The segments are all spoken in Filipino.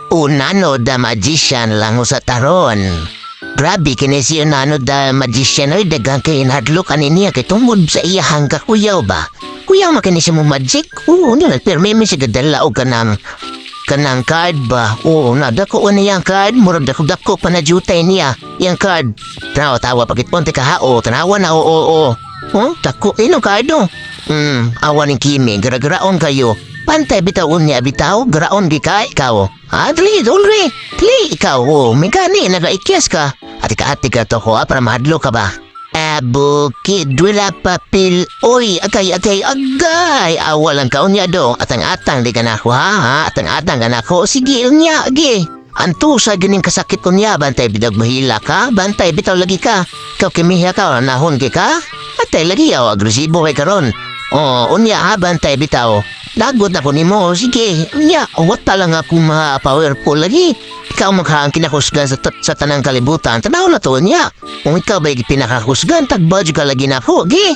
Unano da magician lang sa taron. Grabe kini si Unano da magician ay dagang kay inadlok ani niya kay tungod sa iya hangga kuyaw ba. Kuyaw makini siya mo magic. Oo, pero may siya gadala o kanang card ba? Oo, nadako niya ang card. Murag dako pa na jutay niya. Yang card. Tawa pagit ponte ka ha. O, tanawa na oo. Oh, dako. Inong card no? Awan ng Kimi. Gara-garaon kayo. Pantay bitaon niya bitaw. Garaon di ka ikaw. Dali, ikaw. Oh, may gani. Nagaikyas ka. Ati ka to ko para mahadlo ka ba? Bukid, wala papil. Oy, agay. Awalang kaon niya do. Atang-atang di ka na ako ha. Atang-atang ka na ako. Sige, niya, agi. Anto sa ganing kasakit ko niya. Bantay bidag mahila ka. Bantay bitaw lagi ka. Ikaw kimiha ka. Nahon ka? Atay lagi yaw. Agresibo kay karon. Unya ha. Bantay bitaw. Lagot na ko ni mo. Sige, unya. Wat lang ako powerful lagi. Ikaw maghaangkin na husgan sa tanang kalibutan. Tanaw na to niya. Kung ikaw ba'y pinakahusgan, tagbadyo ka lagi na po. Gi,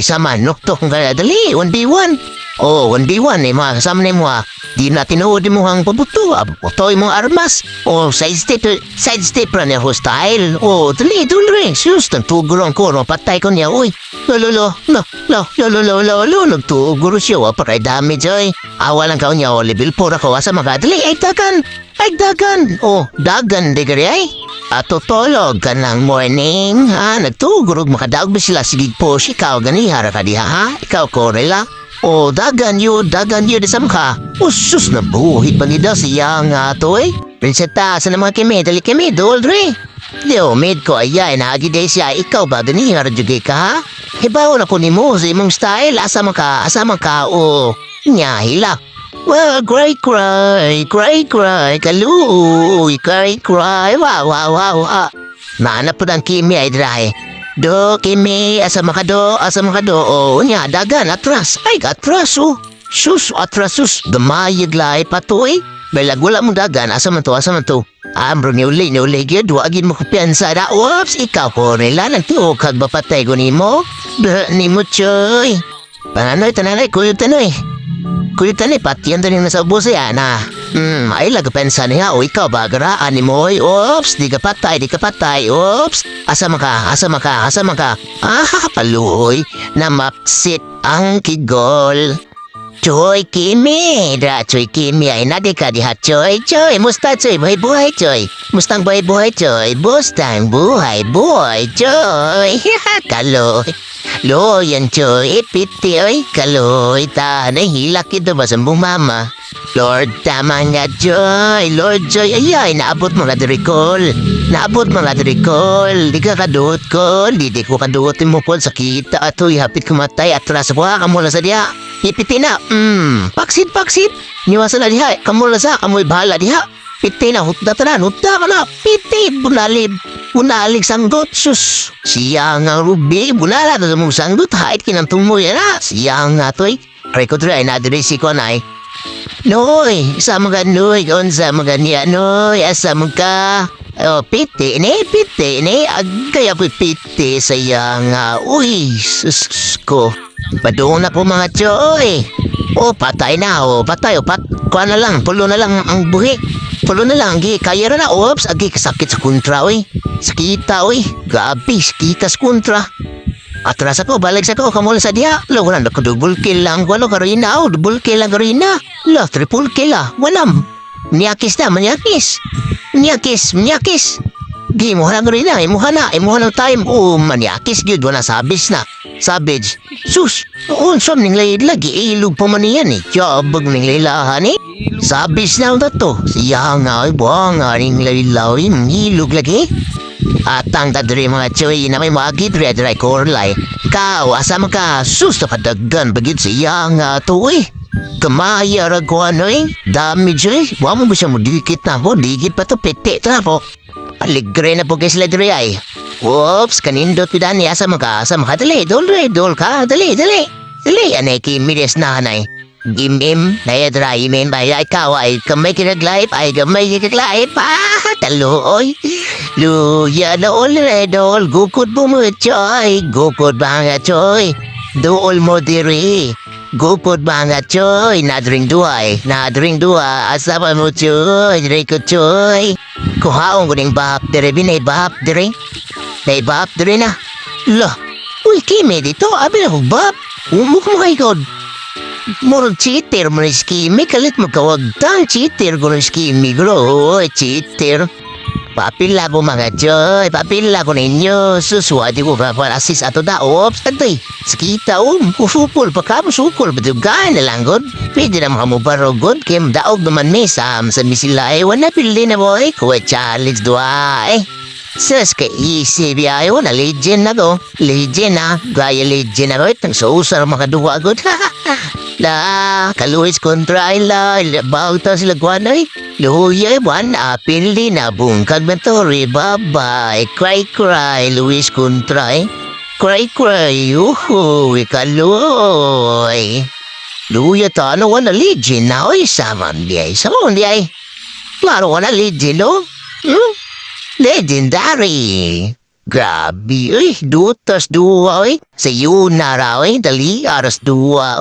sama, nukto kung kaya dali, 1v1. 1v1 mga kasama ni mo ha. Di na tinuod mo hang pabuto. Putoy mo armas. Side step ra niya ho style. Dali, sus, tugurong ko, patay ko niya. Uy, lolo, nagtuguro siya. Paray damage, oy. Awalang ka niya, level 4 ako. Asa magadali, ay dagan. Dagan, di gari ay. Tutulog ka ng morning, ha? Nagtugurog, makadaog ba sila? Sige po, ikaw ganihara ka diha, ha? Ikaw korela. Dagan yun, di ka. Sus, nabuhit pa nida siya nga to, eh. Prinseta, sa naman dali kami, doldre. Leo, made ko ayay, naagiday siya, ikaw ba ganihara jugay ka, ha? Hibaw na ko ni mo sa imong style, asa man ka, nyahila. Well, cry, kaluoy, cry, wow. Naanap po ng Kimi ay dry. Kimi, asa makado. Nya, dagan, atras. Sus, gamayag lai patoy. Belag, wala mong dagan, asa man to. Ambro, niuli, gid, wagin mo kupiansa na. Oops, ikaw ko nila, nagtuokag ba patay ko ni mo? Ni mo, choy. Pananoy, kuyo tanoy. Patiyan din yung nasa ubuso yan, ha? Ay lagapensa niya, ikaw ba, garaan ni mo, oops, di ka patay, oops, asa maka, paluhoy, na mapsit ang kigol. Choy Kimi, ay nadi ka diha, choy, musta, choy, buhay, choy, mustang buhay, choy, bustang buhay, choy, kaloy. Yan, choy, ipiti, oy, kaloy, tanay, hilak ito ba sa mama? Lord, tama nga, Joy. Lord Joy, ayay, naabot mo nga dirikol. Di ka kaduot ko. Di ko kaduotin mo po sa kita. Ato'y hapit kumatay at raswa. Kamula sa diha. Ipiti na. Paksit. Niwasan na diha. Kamula sa, kamoy bahala diha. Piti na, hutda ka na. Piti, bunalig sanggot. Sus, siya nga rubi. Bunala na mong sanggot. Hait kinantong mo yan ha. Siya nga to'y. Rekodra ay nadirisi ko na eh. Noy, asa mga noy, unsa mga niya noy, asa mga piti ni, agkaya po piti saya nga, uy, sus ko, padung na po mga choy, patay na, kuha na lang, pulo na lang ang buhi, kaya na, agi kasakit sa kontra, sakita, gabi, sakita sa kontra. Atras ako, balik sa ko, kamula sa diha. Wala na ko, double kill lang. Wala karina, double kill lang karina. Triple kill Walam. Niyakis. Di mo na karina, imuha ng time. Manyakis yun, wala sabis na. Savage. Sus, unsam ning lagi, ilog pa man yan eh. Jabag ning laylahan eh. Sabis na ang to. Siya nga, buwang nga ning laylaw, ilog lagi. Atang dadri mga choy na may magid redray korlay. Kao asama ka sus na padagan bagid siya nga to Kamaya ragwa dami joy. Wa mo ba siya mo dikit na po. Dikit pa to piti na po. Aligre na po kay sila diri ay. Oops, kanindot pidan ni asama ka. Dali anay kimides na hanay. Gimim, nayadra imin ba ikaw ay kamay kinaglayip taloy. Luya na redol, gukod mo choy. Gukod ba nga choy? Dool mo diri. Gupod mga choy, nadring duay, asama mo choy, dire ko choy. Kuhaon ko ning bahap dire, binay bahap dire. Nay bahap dire na. Lah, uy, kimi dito, abi na kong bahap. Umuk mo kay God. Murag cheater mo na skimi, kalit mo kawagtang cheater ko na skimi, bro. Oy, cheater. Papila ko mga choy, papila ko ninyo. Suswadi ko pa asis ato da. Ops, tantoy. Sakita kusupol pa ka mo, sukol. Badugay na lang, God. Pwede na mga mo baro, God. Kim daog naman may sa misila. Wala pili na mo, Kuwa challenge doa, Sus, ka easy biyayo na legend na to. Legend na. Gaya legend na to. Itang susar mga duwa, God. La, kaluis kontra ila. Bauta sila guanay. Luya buwan, pili na bungkag na to. Bye-bye. Cry, Luis kontra Cry, yuhu, ikaloy. Luya to, ano ka na legend na, saman di Saman di Klaro ka na legend, Legendary. Grabe, dutas dua, Sa yun na raw, dali, aras dua,